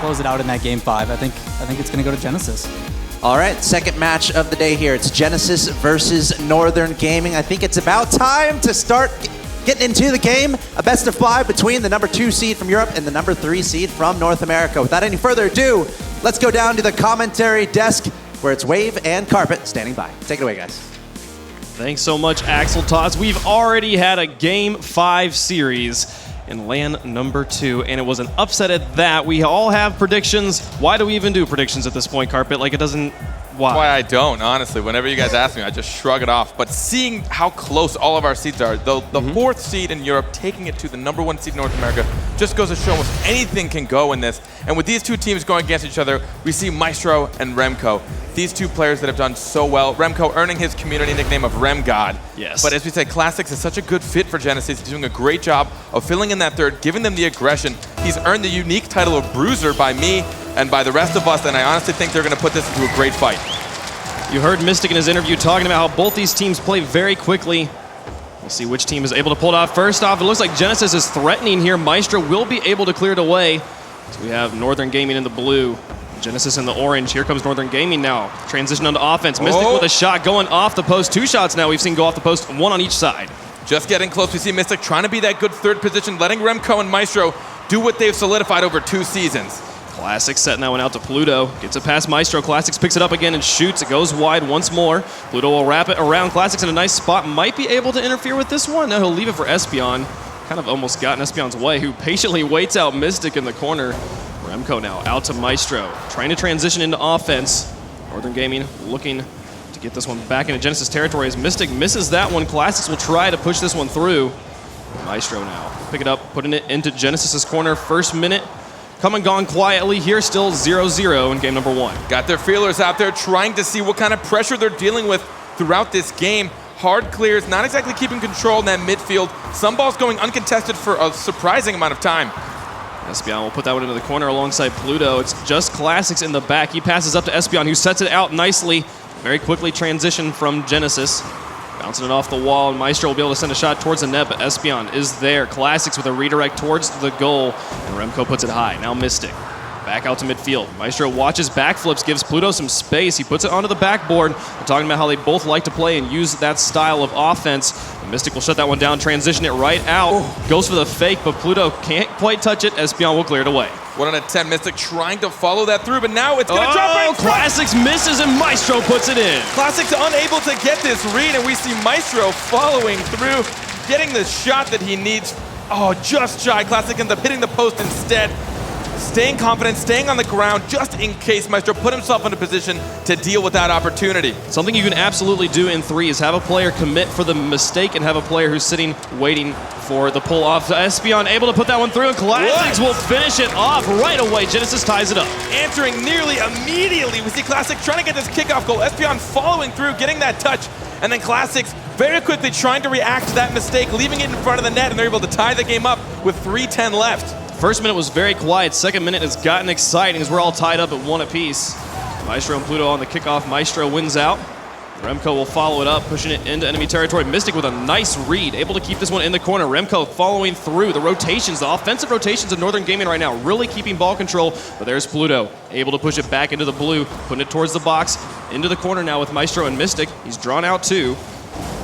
close it out in that game 5. I think it's going to go to Genesis. All right, second match of the day here. It's Genesis versus Northern Gaming. I think it's about time to start getting into the game. A best of 5 between the number 2 seed from Europe and the number 3 seed from North America. Without any further ado, let's go down to the commentary desk where it's Wave and Carpet standing by. Take it away, guys. Thanks so much, Axel Tots. We've already had a Game 5 series in LAN number 2, and it was an upset at that. We all have predictions. Why do we even do predictions at this point, Carpet? Like, it doesn't... Why? Why I don't, honestly. Whenever you guys ask me, I just shrug it off. But seeing how close all of our seeds are, the 4th seed in Europe taking it to the number 1 seed in North America just goes to show us anything can go in this. And with these two teams going against each other, we see Maestro and Remco. These two players that have done so well. Remco earning his community nickname of Rem God. Yes. But as we said, Classics is such a good fit for Genesis. He's doing a great job of filling in that third, giving them the aggression. He's earned the unique title of Bruiser by me and by the rest of us, and I honestly think they're going to put this into a great fight. You heard Mystic in his interview talking about how both these teams play very quickly. We'll see which team is able to pull it off. First off, it looks like Genesis is threatening here. Maestro will be able to clear it away. So we have Northern Gaming in the blue, Genesis in the orange. Here comes Northern Gaming now. Transition onto offense. Mystic with a shot going off the post. 2 shots now we've seen go off the post, 1 on each side. Just getting close. We see Mystic trying to be that good third position, letting Remco and Maestro do what they've solidified over 2 seasons. Classics setting that one out to Pluto. Gets it past Maestro. Classics picks it up again and shoots. It goes wide once more. Pluto will wrap it around. Classics in a nice spot. Might be able to interfere with this one. Now he'll leave it for Espeon. Kind of almost got in Espeon's way, who patiently waits out Mystic in the corner. Remco now out to Maestro. Trying to transition into offense. Northern Gaming looking to get this one back into Genesis territory as Mystic misses that one. Classics will try to push this one through. Maestro now pick it up, putting it into Genesis's corner. First minute. Come and gone quietly here, still 0-0 in game number 1. Got their feelers out there, trying to see what kind of pressure they're dealing with throughout this game. Hard clears, not exactly keeping control in that midfield. Some balls going uncontested for a surprising amount of time. Espeon will put that one into the corner alongside Pluto. It's just Classics in the back. He passes up to Espeon, who sets it out nicely. Very quickly transition from Genesis. Bouncing it off the wall, and Maestro will be able to send a shot towards the net, but Espeon is there. Classics with a redirect towards the goal, and Remco puts it high. Now Mystic. Back out to midfield. Maestro watches backflips, gives Pluto some space. He puts it onto the backboard. We're talking about how they both like to play and use that style of offense. And Mystic will shut that one down, transition it right out. Goes for the fake, but Pluto can't quite touch it. Espeon will clear it away. 1 out of 10, Mystic trying to follow that through, but now it's going to drop right in front. Classics misses, and Maestro puts it in. Classics unable to get this read, and we see Maestro following through, getting the shot that he needs. Oh, just shy. Classic ends up hitting the post instead. Staying confident, staying on the ground, just in case Maestro put himself in a position to deal with that opportunity. Something you can absolutely do in 3 is have a player commit for the mistake and have a player who's sitting waiting for the pull-off. Espeon able to put that one through, and Classics will finish it off right away. Genesis ties it up. Answering nearly immediately. We see Classic trying to get this kickoff goal. Espeon following through, getting that touch, and then Classics very quickly trying to react to that mistake, leaving it in front of the net, and they're able to tie the game up with 3:10 left. First minute was very quiet. Second minute has gotten exciting as we're all tied up at 1 apiece. Maestro and Pluto on the kickoff. Maestro wins out. Remco will follow it up, pushing it into enemy territory. Mystic with a nice read, able to keep this one in the corner. Remco following through the rotations, the offensive rotations of Northern Gaming right now, really keeping ball control. But there's Pluto, able to push it back into the blue, putting it towards the box, into the corner now with Maestro and Mystic. He's drawn out 2.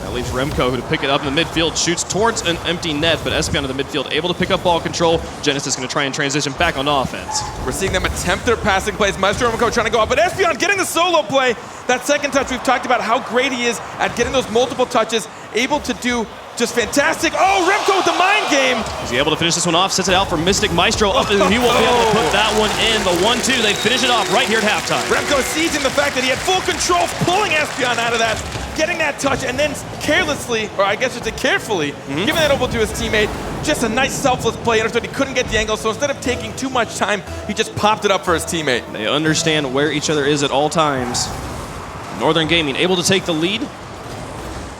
That leaves Remco, who to pick it up in the midfield, shoots towards an empty net, but Espeon in the midfield able to pick up ball control. Genesis going to try and transition back on offense. We're seeing them attempt their passing plays. Maestro and Remco trying to go up, but Espeon getting the solo play. That second touch, we've talked about how great he is at getting those multiple touches, able to do just fantastic. Oh, Remco with the mind game. Is he able to finish this one off? Sets it out for Mystic. Maestro up, and he won't be able to put that one in. The 1-2, they finish it off right here at halftime. Remco seizing the fact that he had full control, pulling Espeon out of that, getting that touch, and then carelessly, or I guess just carefully, giving that over to his teammate. Just a nice selfless play. Understood he couldn't get the angle, so instead of taking too much time, he just popped it up for his teammate. They understand where each other is at all times. Northern Gaming able to take the lead.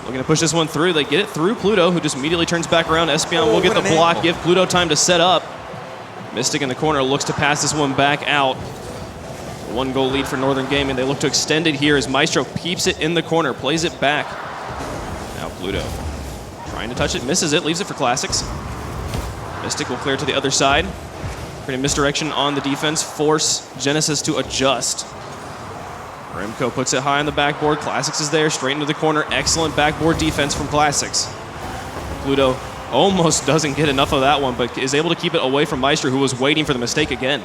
Looking to push this one through. They get it through Pluto, who just immediately turns back around. Espeon will get the block, give Pluto time to set up. Mystic in the corner looks to pass this one back out. 1-goal lead for Northern Gaming. They look to extend it here as Maestro peeps it in the corner, plays it back. Now Pluto trying to touch it, misses it, leaves it for Classics. Mystic will clear to the other side. Creating misdirection on the defense, force Genesis to adjust. Remco puts it high on the backboard. Classics is there, straight into the corner. Excellent backboard defense from Classics. Pluto almost doesn't get enough of that one, but is able to keep it away from Maestro, who was waiting for the mistake again.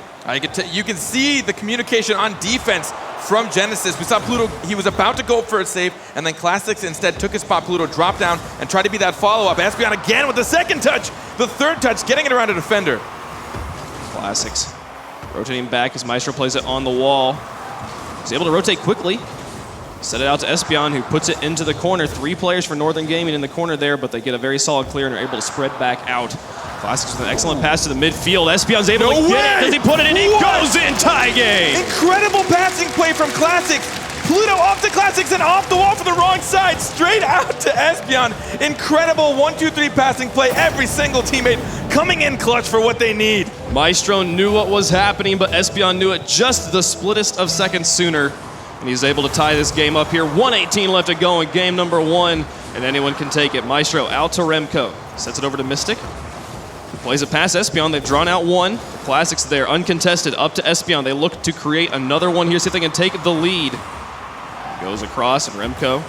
You can see the communication on defense from Genesis. We saw Pluto, he was about to go for a save, and then Classics instead took his spot. Pluto dropped down and tried to be that follow-up. Espeon again with the second touch, the third touch, getting it around a defender. Classics rotating back as Maestro plays it on the wall. He's able to rotate quickly. Set it out to Espeon, who puts it into the corner. 3 players for Northern Gaming in the corner there, but they get a very solid clear and are able to spread back out. Classics with an excellent pass to the midfield. Espeon's able to get it. Does he put it in? He goes in. Tie game. Incredible passing play from Classics. Pluto off to Classics and off the wall for the wrong side. Straight out to Espeon. Incredible 1-2-3 passing play. Every single teammate coming in clutch for what they need. Maestro knew what was happening, but Espeon knew it just the splittest of seconds sooner. And he's able to tie this game up here. 1:18 left to go in game number 1, and anyone can take it. Maestro out to Remco. Sets it over to Mystic. Plays it past Espeon. They've drawn out one. Classics there, uncontested, up to Espeon. They look to create another one here, see if they can take the lead. Goes across, and Remco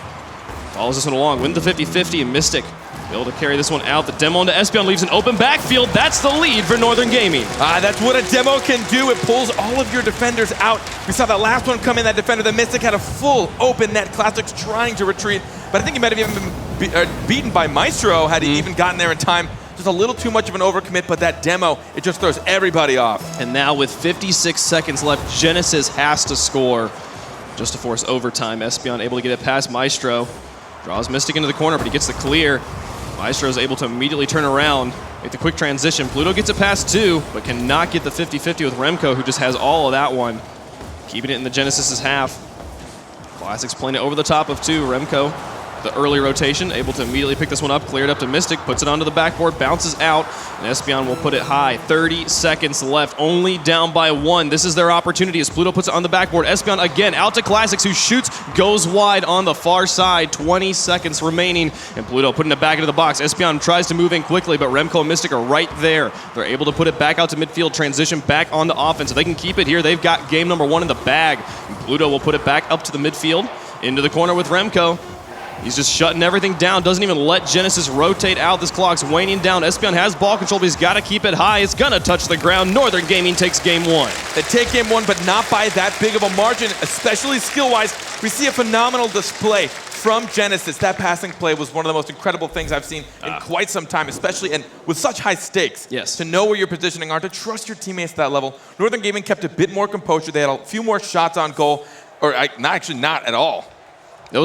follows this one along. Win the 50-50, and Mystic able to carry this one out. The demo into Espeon leaves an open backfield. That's the lead for Northern Gaming. That's what a demo can do. It pulls all of your defenders out. We saw that last one come in, that defender. The Mystic had a full open net. Classics trying to retreat, but I think he might have even been beaten by Maestro had he even gotten there in time. Just a little too much of an overcommit, but that demo, it just throws everybody off. And now with 56 seconds left, Genesis has to score just to force overtime. Espeon able to get it past Maestro. Draws Mystic into the corner, but he gets the clear. Maestro is able to immediately turn around, make the quick transition. Pluto gets it past 2, but cannot get the 50-50 with Remco, who just has all of that one. Keeping it in the Genesis's half. Classics playing it over the top of 2. Remco, the early rotation, able to immediately pick this one up, cleared up to Mystic, puts it onto the backboard, bounces out, and Espeon will put it high. 30 seconds left, only down by 1. This is their opportunity as Pluto puts it on the backboard. Espeon again out to Classics, who shoots, goes wide on the far side. 20 seconds remaining, and Pluto putting it back into the box. Espeon tries to move in quickly, but Remco and Mystic are right there. They're able to put it back out to midfield, transition back onto offense. If they can keep it here, they've got game number 1 in the bag. And Pluto will put it back up to the midfield, into the corner with Remco. He's just shutting everything down, doesn't even let Genesis rotate out. This clock's waning down. Espeon has ball control, but he's got to keep it high. It's going to touch the ground. Northern Gaming takes game 1. They take game 1, but not by that big of a margin, especially skill-wise. We see a phenomenal display from Genesis. That passing play was one of the most incredible things I've seen in quite some time, especially and with such high stakes. Yes. To know where your positioning are, to trust your teammates at that level. Northern Gaming kept a bit more composure. They had a few more shots on goal, or not at all. They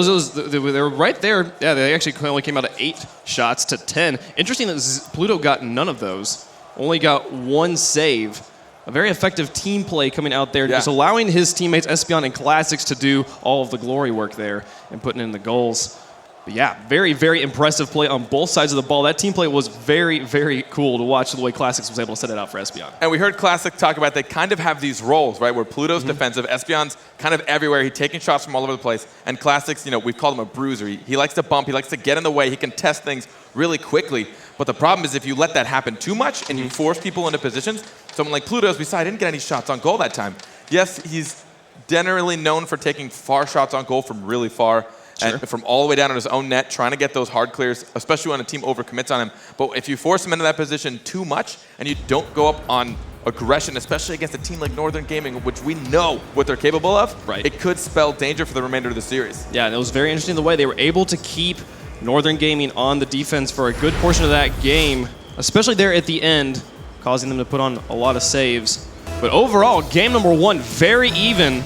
were right there. Yeah, they actually only came out of 8 shots to 10. Interesting that Pluto got none of those. Only got 1 save. A very effective team play coming out there, just allowing his teammates, Espeon and Classics, to do all of the glory work there and putting in the goals. But yeah, very, very impressive play on both sides of the ball. That team play was very, very cool to watch the way Classics was able to set it out for Espeon. And we heard Classic talk about they kind of have these roles, right, where Pluto's defensive, Espeon's kind of everywhere. He's taking shots from all over the place. And Classics, we've called him a bruiser. He likes to bump. He likes to get in the way. He can test things really quickly. But the problem is if you let that happen too much and you force people into positions, someone like Pluto, as we saw, didn't get any shots on goal that time. Yes, he's generally known for taking far shots on goal from really far. And from all the way down on his own net, trying to get those hard clears, especially when a team overcommits on him. But if you force him into that position too much and you don't go up on aggression, especially against a team like Northern Gaming, which we know what they're capable of, it could spell danger for the remainder of the series. Yeah, and it was very interesting the way they were able to keep Northern Gaming on the defense for a good portion of that game, especially there at the end, causing them to put on a lot of saves. But overall, game number 1, very even,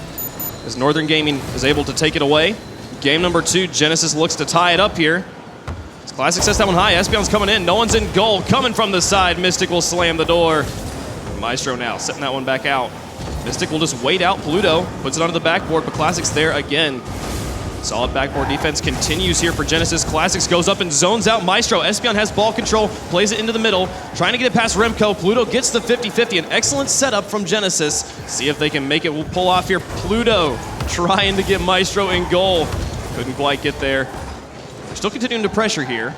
as Northern Gaming is able to take it away. Game number 2, Genesis looks to tie it up here. Classic sets that one high. Espeon's coming in. No one's in goal. Coming from the side. Mystic will slam the door. Maestro now setting that one back out. Mystic will just wait out Pluto. Puts it onto the backboard, but Classics there again. Solid backboard defense continues here for Genesis. Classics goes up and zones out Maestro. Espeon has ball control, plays it into the middle, trying to get it past Remco. Pluto gets the 50-50. An excellent setup from Genesis. See if they can make it. We'll pull off here. Pluto trying to get Maestro in goal. Couldn't quite get there. They're still continuing to pressure here.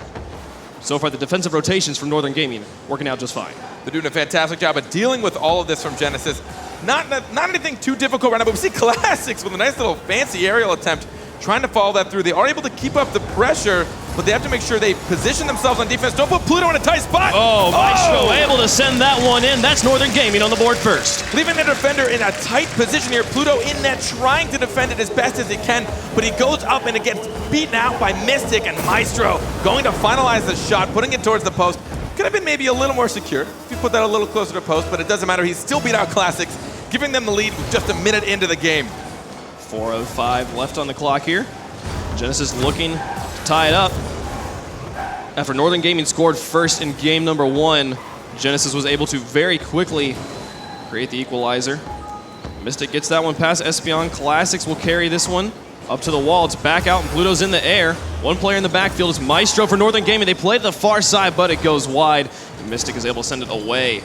So far, the defensive rotations from Northern Gaming working out just fine. They're doing a fantastic job of dealing with all of this from Genesis. Not anything too difficult right now, but we see Classics with a nice little fancy aerial attempt trying to follow that through. They are able to keep up the pressure, but they have to make sure they position themselves on defense. Don't put Pluto in a tight spot. Oh, Maestro able to send that one in. That's Northern Gaming on the board first. Leaving the defender in a tight position here. Pluto in net trying to defend it as best as he can, but he goes up and it gets beaten out by Mystic, and Maestro going to finalize the shot, putting it towards the post. Could have been maybe a little more secure if you put that a little closer to post, but it doesn't matter. He's still beat out Classics, giving them the lead with just a minute into the game. 4:05 left on the clock here. Genesis looking to tie it up. After Northern Gaming scored first in game number 1, Genesis was able to very quickly create the equalizer. Mystic gets that one past Espeon. Classics will carry this one up to the wall. It's back out and Pluto's in the air. One player in the backfield is Maestro for Northern Gaming. They play to the far side, but it goes wide. And Mystic is able to send it away.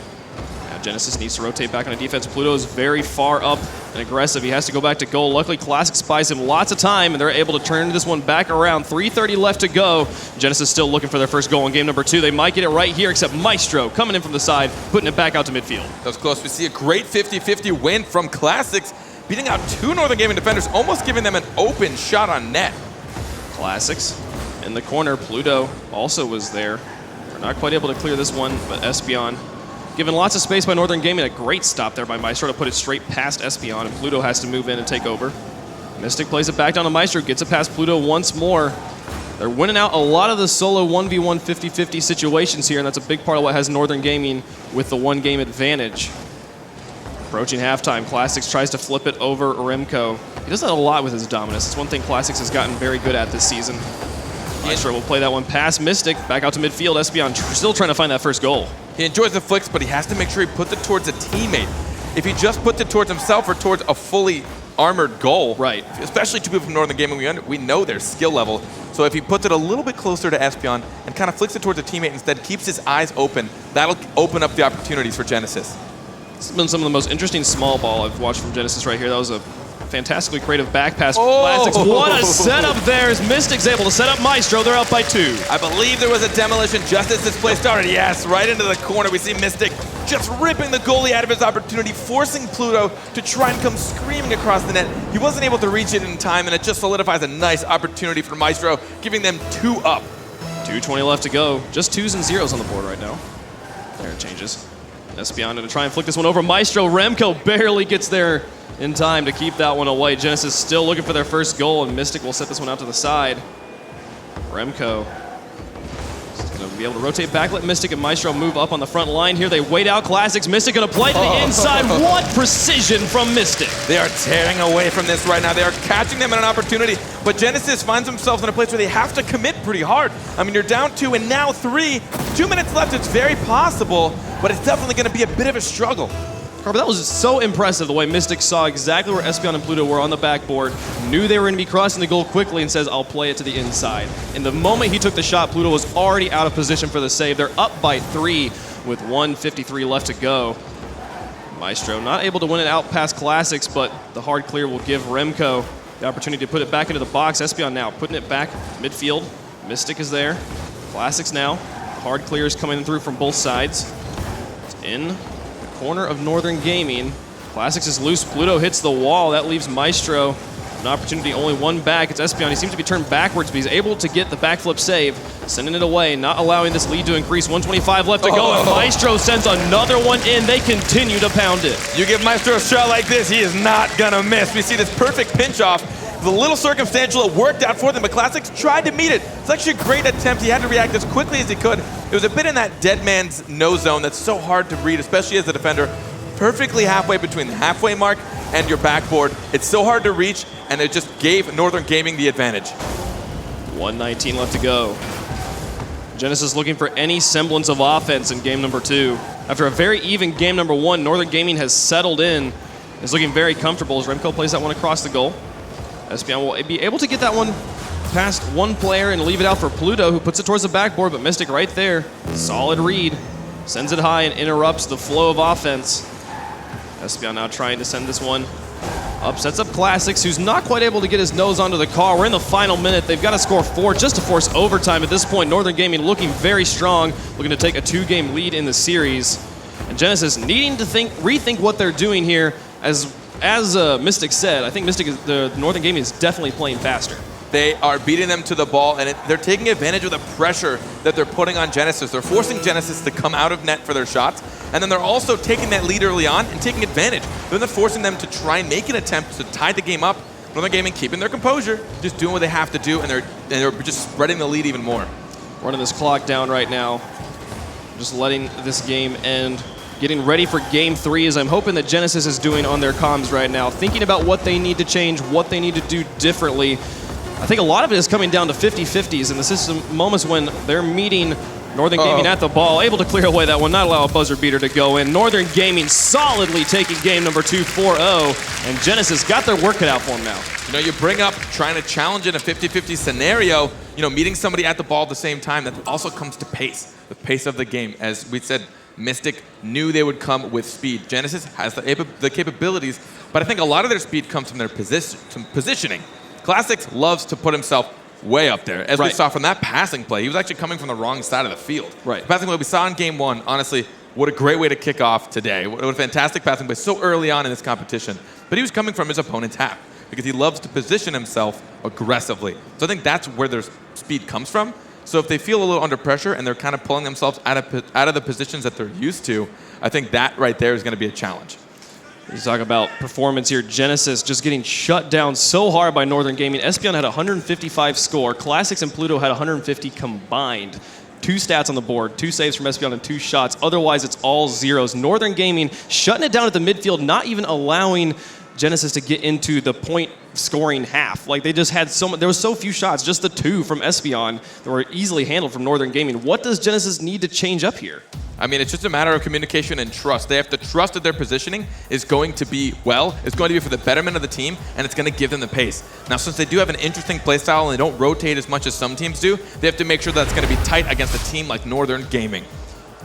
Now Genesis needs to rotate back on a defense. Pluto is very far up and aggressive. He has to go back to goal. Luckily, Classics buys him lots of time, and they're able to turn this one back around. 3:30 left to go. Genesis still looking for their first goal in game number 2. They might get it right here, except Maestro coming in from the side, putting it back out to midfield. That was close. We see a great 50-50 win from Classics, beating out 2 Northern Gaming defenders, almost giving them an open shot on net. Classics in the corner. Pluto also was there. They're not quite able to clear this one, but Espeon given lots of space by Northern Gaming. A great stop there by Maestro to put it straight past Espeon, and Pluto has to move in and take over. Mystic plays it back down to Maestro, gets it past Pluto once more. They're winning out a lot of the solo 1v1 50-50 situations here, and that's a big part of what has Northern Gaming with the 1-game advantage. Approaching halftime, Classics tries to flip it over Remco. He does that a lot with his dominance. It's one thing Classics has gotten very good at this season. Maestro will play that one past Mystic, back out to midfield. Espeon still trying to find that first goal. He enjoys the flicks, but he has to make sure he puts it towards a teammate. If he just puts it towards himself or towards a fully armored goal, right? Especially two people from Northern Gaming, we know their skill level. So if he puts it a little bit closer to Espeon and kind of flicks it towards a teammate instead, keeps his eyes open, that'll open up the opportunities for Genesis. It's been some of the most interesting small ball I've watched from Genesis right here. That was a fantastically creative back pass for Classics. What a setup there as Mystic's able to set up Maestro. They're up by 2. I believe there was a demolition just as this play started. Yes, right into the corner. We see Mystic just ripping the goalie out of his opportunity, forcing Pluto to try and come screaming across the net. He wasn't able to reach it in time, and it just solidifies a nice opportunity for Maestro, giving them 2 up. 2:20 left to go. Just 2s and 0s on the board right now. There it changes. Espeon to try and flick this one over. Maestro. Remco barely gets there in time to keep that one away. Genesis still looking for their first goal, and Mystic will set this one out to the side. Remco is going to be able to rotate back, let Mystic and Maestro move up on the front line here. They wait out Classics. Mystic going to play to the inside. What precision from Mystic. They are tearing away from this right now. They are catching them at an opportunity, but Genesis finds themselves in a place where they have to commit pretty hard. I mean, you're down 2 and now 3. 2 minutes left. It's very possible, but it's definitely going to be a bit of a struggle. But that was so impressive the way Mystic saw exactly where Espeon and Pluto were on the backboard, knew they were going to be crossing the goal quickly, and says, I'll play it to the inside. And the moment he took the shot, Pluto was already out of position for the save. They're up by 3 with 1:53 left to go. Maestro not able to win it out past Classics, but the hard clear will give Remco the opportunity to put it back into the box. Espeon now putting it back midfield. Mystic is there. Classics now. The hard clear is coming through from both sides. It's in corner of Northern Gaming. Classics is loose. Pluto hits the wall. That leaves Maestro an opportunity, only one back. It's Espeon. He seems to be turned backwards, but he's able to get the backflip save, sending it away, not allowing this lead to increase. 1:25 left to go, and Maestro sends another one in. They continue to pound it. You give Maestro a shot like this, he is not gonna miss. We see this perfect pinch off. It was a little circumstantial. It worked out for them, but Classics tried to meet it. It's actually a great attempt. He had to react as quickly as he could. It was a bit in that dead man's no zone that's so hard to read, especially as a defender. Perfectly halfway between the halfway mark and your backboard. It's so hard to reach, and it just gave Northern Gaming the advantage. 1:19 left to go. Genesis looking for any semblance of offense in game number 2. After a very even game number 1, Northern Gaming has settled in, is looking very comfortable as Remco plays that one across the goal. Espeon will be able to get that one past one player and leave it out for Pluto, who puts it towards the backboard, but Mystic right there. Solid read. Sends it high and interrupts the flow of offense. Espeon now trying to send this one up. Sets up Classics, who's not quite able to get his nose onto the car. We're in the final minute. They've got to score 4 just to force overtime. At this point, Northern Gaming looking very strong, looking to take a 2-game lead in the series. And Genesis needing to rethink what they're doing here. As Mystic said, I think the Northern Gaming is definitely playing faster. They are beating them to the ball, and they're taking advantage of the pressure that they're putting on Genesis. They're forcing Genesis to come out of net for their shots, and then they're also taking that lead early on and taking advantage. Then they're forcing them to try and make an attempt to tie the game up. Northern Gaming keeping their composure, just doing what they have to do, and they're just spreading the lead even more. Running this clock down right now, just letting this game end. Getting ready for game 3, as I'm hoping that Genesis is doing on their comms right now, thinking about what they need to change, what they need to do differently. I think a lot of it is coming down to 50-50s in the system moments when they're meeting Northern Gaming at the ball, able to clear away that one, not allow a buzzer beater to go in. Northern Gaming solidly taking game number 2, 4-0, and Genesis got their work cut out for them now. You know, you bring up trying to challenge in a 50-50 scenario, you know, meeting somebody at the ball at the same time, that also comes to pace, the pace of the game. As we said, Mystic knew they would come with speed. Genesis has the capabilities, but I think a lot of their speed comes from their positioning. Classics loves to put himself way up there. As we saw from that passing play, he was actually coming from the wrong side of the field. Right. The passing play we saw in game 1, honestly, what a great way to kick off today. What a fantastic passing play so early on in this competition. But he was coming from his opponent's half because he loves to position himself aggressively. So I think that's where their speed comes from. So if they feel a little under pressure and they're kind of pulling themselves out of the positions that they're used to, I think that right there is going to be a challenge. You talk about performance here. Genesis just getting shut down so hard by Northern Gaming. Espeon had 155 score. Classics and Pluto had 150 combined. 2 stats on the board, 2 saves from Espeon and 2 shots. Otherwise, it's all zeros. Northern Gaming shutting it down at the midfield, not even allowing Genesis to get into the point scoring half. Like, they just had there was so few shots, just the 2 from Espeon that were easily handled from Northern Gaming. What does Genesis need to change up here? I mean, it's just a matter of communication and trust. They have to trust that their positioning is going to be it's going to be for the betterment of the team, and it's going to give them the pace. Now, since they do have an interesting playstyle and they don't rotate as much as some teams do, they have to make sure that's going to be tight against a team like Northern Gaming.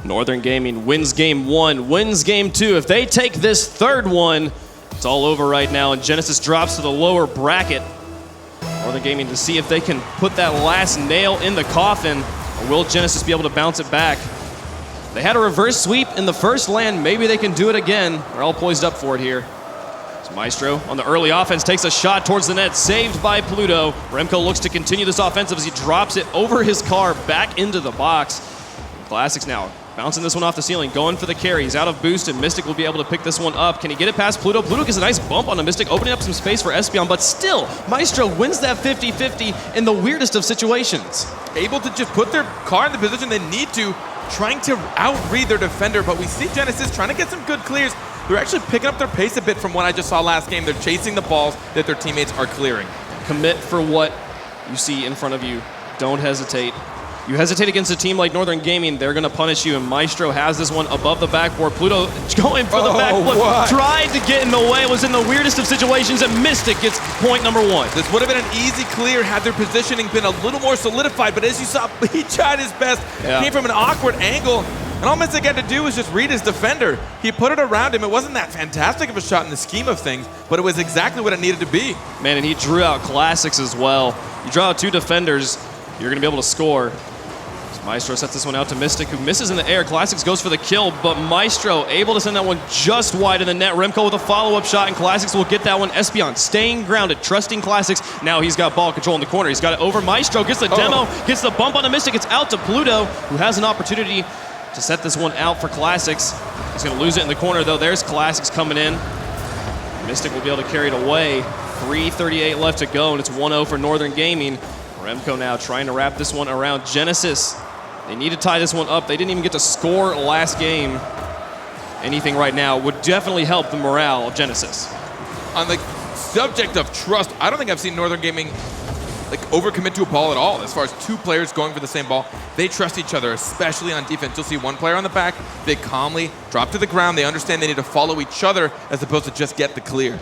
Northern Gaming wins game 1, wins game 2. If they take this 3rd one, it's all over right now, and Genesis drops to the lower bracket. Northern Gaming to see if they can put that last nail in the coffin, or will Genesis be able to bounce it back? They had a reverse sweep in the first land. Maybe they can do it again. They're all poised up for it here. So Maestro on the early offense takes a shot towards the net, saved by Pluto. Remco looks to continue this offensive as he drops it over his car back into the box. Classics now bouncing this one off the ceiling, going for the carry. He's out of boost, and Mystic will be able to pick this one up. Can he get it past Pluto? Pluto gets a nice bump on the Mystic, opening up some space for Espeon, but still, Maestro wins that 50-50 in the weirdest of situations. Able to just put their car in the position they need to, trying to outread their defender, but we see Genesis trying to get some good clears. They're actually picking up their pace a bit from what I just saw last game. They're chasing the balls that their teammates are clearing. Commit for what you see in front of you. Don't hesitate. You hesitate against a team like Northern Gaming, they're going to punish you, and Maestro has this one above the backboard. Pluto going for the backflip, tried to get in the way, was in the weirdest of situations, and Mystic gets point number 1. This would have been an easy clear had their positioning been a little more solidified, but as you saw, he tried his best. Came from an awkward angle, and all Mystic had to do was just read his defender. He put it around him. It wasn't that fantastic of a shot in the scheme of things, but it was exactly what it needed to be. Man, and he drew out Classics as well. You draw out 2 defenders, you're going to be able to score. Maestro sets this one out to Mystic, who misses in the air. Classics goes for the kill, but Maestro able to send that one just wide in the net. Remco with a follow-up shot, and Classics will get that one. Espeon staying grounded, trusting Classics. Now he's got ball control in the corner. He's got it over. Maestro gets the demo, gets the bump on the Mystic. It's out to Pluto, who has an opportunity to set this one out for Classics. He's going to lose it in the corner, though. There's Classics coming in. Mystic will be able to carry it away. 3:38 left to go, and it's 1-0 for Northern Gaming. Remco now trying to wrap this one around Genesis. They need to tie this one up. They didn't even get to score last game. Anything right now would definitely help the morale of Genesis. On the subject of trust, I don't think I've seen Northern Gaming overcommit to a ball at all. As far as 2 players going for the same ball, they trust each other, especially on defense. You'll see 1 player on the back, they calmly drop to the ground. They understand they need to follow each other as opposed to just get the clear.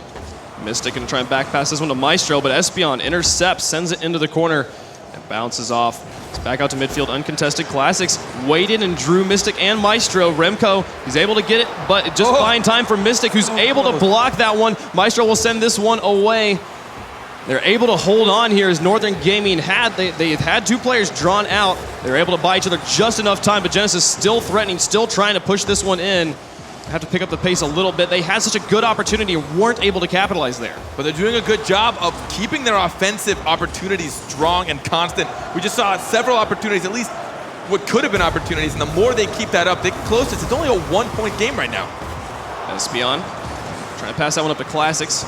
Mystic going to try and back pass this one to Maestro, but Espeon intercepts, sends it into the corner, and bounces off. It's back out to midfield, uncontested. Classics waited and drew Mystic and Maestro. Remco, he's able to get it, but just buying time for Mystic, who's able to block that one. Maestro will send this one away. They're able to hold on here as Northern Gaming they had 2 players drawn out. They were able to buy each other just enough time, but Genesis still threatening, still trying to push this one in. Have to pick up the pace a little bit. They had such a good opportunity and weren't able to capitalize there. But they're doing a good job of keeping their offensive opportunities strong and constant. We just saw several opportunities, at least what could have been opportunities, and the more they keep that up, they get close. It's only a 1-point game right now. Espion trying to pass that one up to Classics.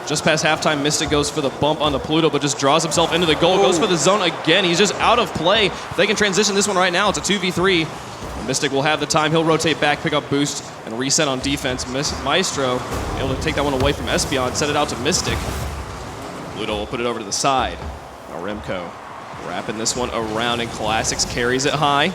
Just past halftime, Mystic goes for the bump onto Pluto, but just draws himself into the goal. Goes for the zone again. He's just out of play. If they can transition this one right now, it's a 2v3. Mystic will have the time. He'll rotate back, pick up boost, and reset on defense. Maestro able to take that one away from Espion, set it out to Mystic. Pluto will put it over to the side. Now Remco wrapping this one around, and Classics carries it high.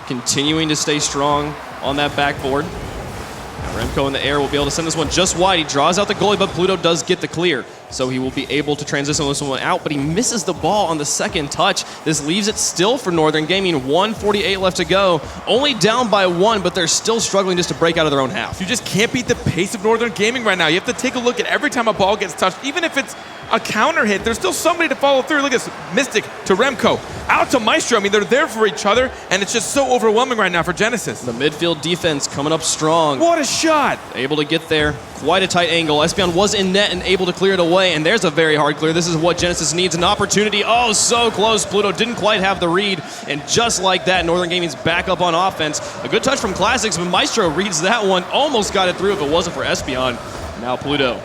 Continuing to stay strong on that backboard. Now Remco in the air will be able to send this one just wide. He draws out the goalie, but Pluto does get the clear. So he will be able to transition this one out, but he misses the ball on the second touch. This leaves it still for Northern Gaming. 1:48 left to go. Only down by 1, but they're still struggling just to break out of their own half. You just can't beat the pace of Northern Gaming right now. You have to take a look at every time a ball gets touched, even if it's a counter hit, there's still somebody to follow through. Look at this, Mystic to Remco, out to Maestro. I mean, they're there for each other, and it's just so overwhelming right now for Genesis. The midfield defense coming up strong. What a shot! Able to get there. Quite a tight angle. Espion was in net and able to clear it away, and there's a very hard clear. This is what Genesis needs, an opportunity. Oh, so close. Pluto didn't quite have the read, and just like that, Northern Gaming's back up on offense. A good touch from Classics, but Maestro reads that one. Almost got it through if it wasn't for Espion. Now Pluto.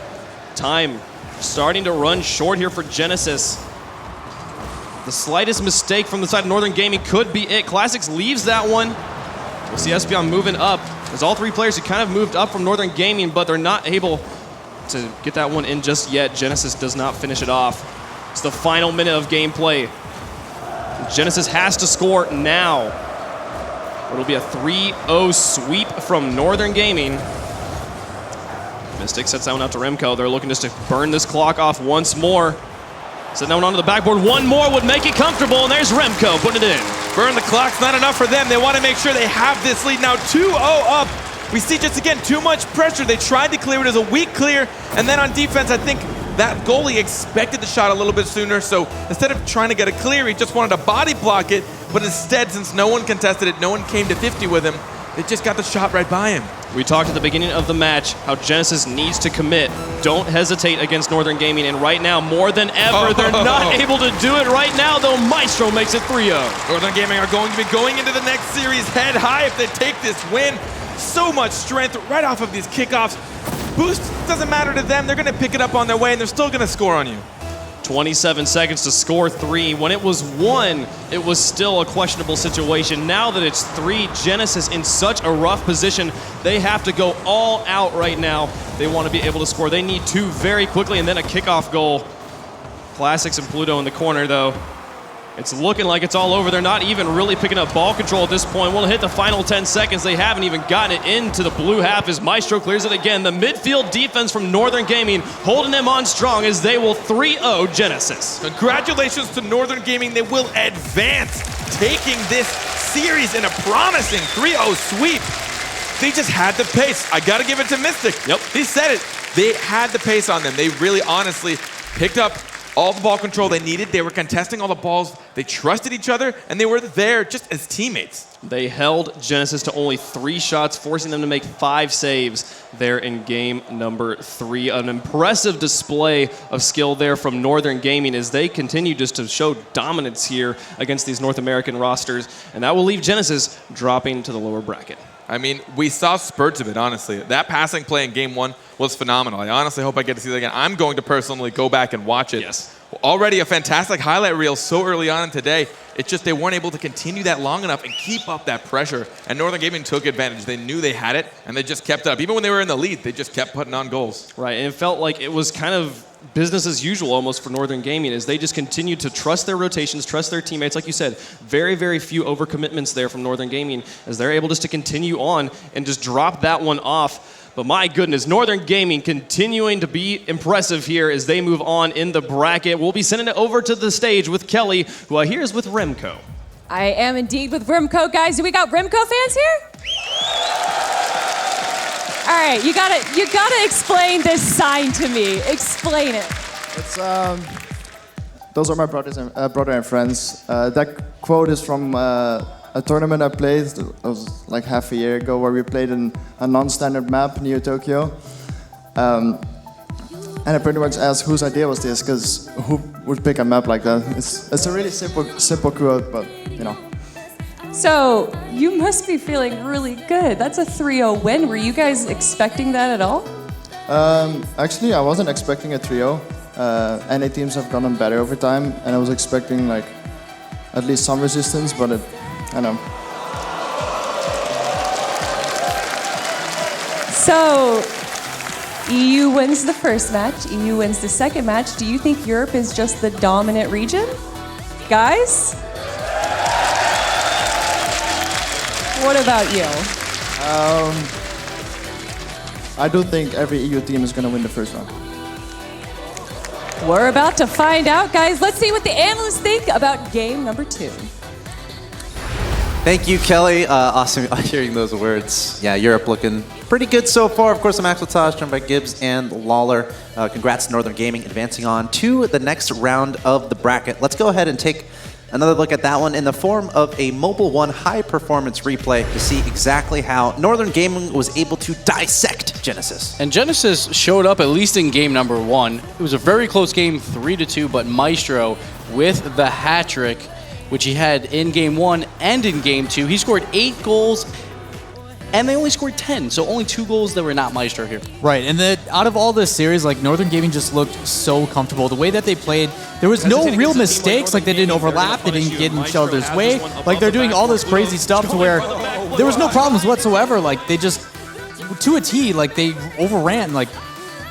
Time starting to run short here for Genesis. The slightest mistake from the side of Northern Gaming could be it. Classics leaves that one. We'll see Espion moving up. There's all 3 players who kind of moved up from Northern Gaming, but they're not able to get that one in just yet. Genesis does not finish it off. It's the final minute of gameplay. Genesis has to score now. It'll be a 3-0 sweep from Northern Gaming. Mystic sets that one out to Remco. They're looking just to burn this clock off once more. Setting that one onto the backboard. One more would make it comfortable, and there's Remco putting it in. Burn the clock's not enough for them. They want to make sure they have this lead now. 2-0 up. We see just again too much pressure. They tried to clear it as a weak clear, and then on defense, I think that goalie expected the shot a little bit sooner, so instead of trying to get a clear, he just wanted to body block it, but instead, since no one contested it, no one came to 50 with him, they just got the shot right by him. We talked at the beginning of the match how Genesis needs to commit. Don't hesitate against Northern Gaming, and right now, more than ever, they're not able to do it right now, though Maestro makes it 3-0. Northern Gaming are going to be going into the next series head high if they take this win. So much strength right off of these kickoffs. Boost doesn't matter to them. They're going to pick it up on their way, and they're still going to score on you. 27 seconds to score 3. When it was 1, it was still a questionable situation. Now that it's 3, Genesis in such a rough position, they have to go all out right now. They want to be able to score. They need 2 very quickly, and then a kickoff goal. Classics and Pluto in the corner, though. It's looking like it's all over. They're not even really picking up ball control at this point. We'll hit the final 10 seconds. They haven't even gotten it into the blue half as Maestro clears it again. The midfield defense from Northern Gaming holding them on strong as they will 3-0 Genesis. Congratulations to Northern Gaming. They will advance, taking this series in a promising 3-0 sweep. They just had the pace. I got to give it to Mystic. Yep. He said it. They had the pace on them. They really honestly picked up all the ball control they needed. They were contesting all the balls. They trusted each other, and they were there just as teammates. They held Genesis to only 3 shots, forcing them to make 5 saves there in game number 3. An impressive display of skill there from Northern Gaming as they continue just to show dominance here against these North American rosters, and that will leave Genesis dropping to the lower bracket. I mean, we saw spurts of it, honestly. That passing play in game 1 was phenomenal. I honestly hope I get to see that again. I'm going to personally go back and watch it. Yes. Already a fantastic highlight reel so early on today. It's just they weren't able to continue that long enough and keep up that pressure. And Northern Gaming took advantage. They knew they had it, and they just kept it up. Even when they were in the lead, they just kept putting on goals. Right, and it felt like it was kind of business as usual almost for Northern Gaming as they just continued to trust their rotations, trust their teammates. Like you said, very, very few overcommitments there from Northern Gaming as they're able just to continue on and just drop that one off. But my goodness, Northern Gaming continuing to be impressive here as they move on in the bracket. We'll be sending it over to the stage with Kelly, who I hear is with Remco. I am indeed with Remco, guys. Do we got Remco fans here? All right, you gotta explain this sign to me. Explain it. It's those are my brothers and brother and friends. That quote is from a tournament I played. It was like half a year ago, where we played in a non-standard map near Tokyo. And I pretty much asked whose idea was this, because who would pick a map like that? It's a really simple quote, but you know. So you must be feeling really good. That's a 3-0 win. Were you guys expecting that at all? Actually, I wasn't expecting a 3-0. NA teams have gotten better over time, and I was expecting like at least some resistance, but I don't know. So EU wins the first match, EU wins the second match. Do you think Europe is just the dominant region? Guys? What about you? I do think every EU team is going to win the first round. We're about to find out, guys. Let's see what the analysts think about game number 2. Thank you, Kelly. Awesome hearing those words. Yeah, Europe looking pretty good so far. Of course, I'm Axel Taj, joined by Gibbs and Lawler. Congrats to Northern Gaming advancing on to the next round of the bracket. Let's go ahead and take another look at that one in the form of a Mobile One high-performance replay to see exactly how Northern Gaming was able to dissect Genesis. And Genesis showed up at least in game number 1. It was a very close game, 3-2, but Maestro with the hat trick, which he had in game 1 and in game 2. He scored 8 goals, and they only scored 10, so only 2 goals that were not Maestro here. Right, and out of all this series, like Northern Gaming just looked so comfortable. The way that they played, there was no real mistakes. Like they didn't overlap, they didn't get in each other's way. Like they're doing all this crazy stuff to where there was no problems whatsoever. Like they just, to a T, like they overran. Like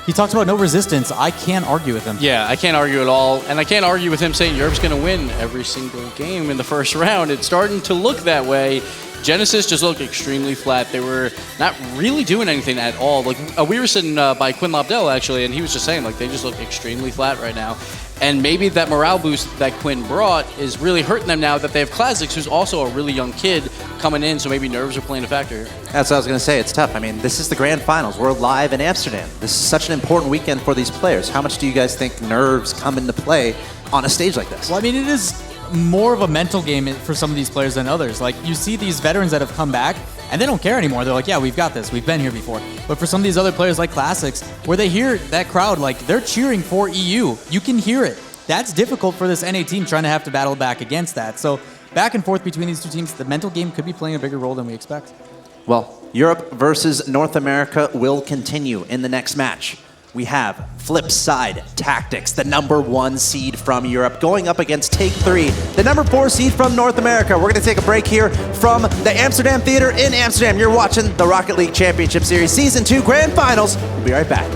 he talked about no resistance. I can't argue with him. Yeah, I can't argue at all, and I can't argue with him saying Europe's going to win every single game in the first round. It's starting to look that way. Genesis just looked extremely flat. They were not really doing anything at all. Like we were sitting by Quinn Lobdell actually, and he was just saying like they just look extremely flat right now. And maybe that morale boost that Quinn brought is really hurting them now that they have Classics, who's also a really young kid coming in. So maybe nerves are playing a factor here. That's what I was going to say. It's tough. I mean, this is the grand finals. We're live in Amsterdam. This is such an important weekend for these players. How much do you guys think nerves come into play on a stage like this? Well, I mean, it is more of a mental game for some of these players than others. Like you see these veterans that have come back and they don't care anymore. They're like, yeah, we've got this. We've been here before. But for some of these other players like Classics, where they hear that crowd, like they're cheering for EU. You can hear it. That's difficult for this NA team trying to have to battle back against that. So back and forth between these two teams, the mental game could be playing a bigger role than we expect. Well, Europe versus North America will continue in the next match. We have Flip Side Tactics, the #1 seed from Europe, going up against Take 3, the #4 seed from North America. We're going to take a break here from the Amsterdam Theater in Amsterdam. You're watching the Rocket League Championship Series Season 2 Grand Finals. We'll be right back.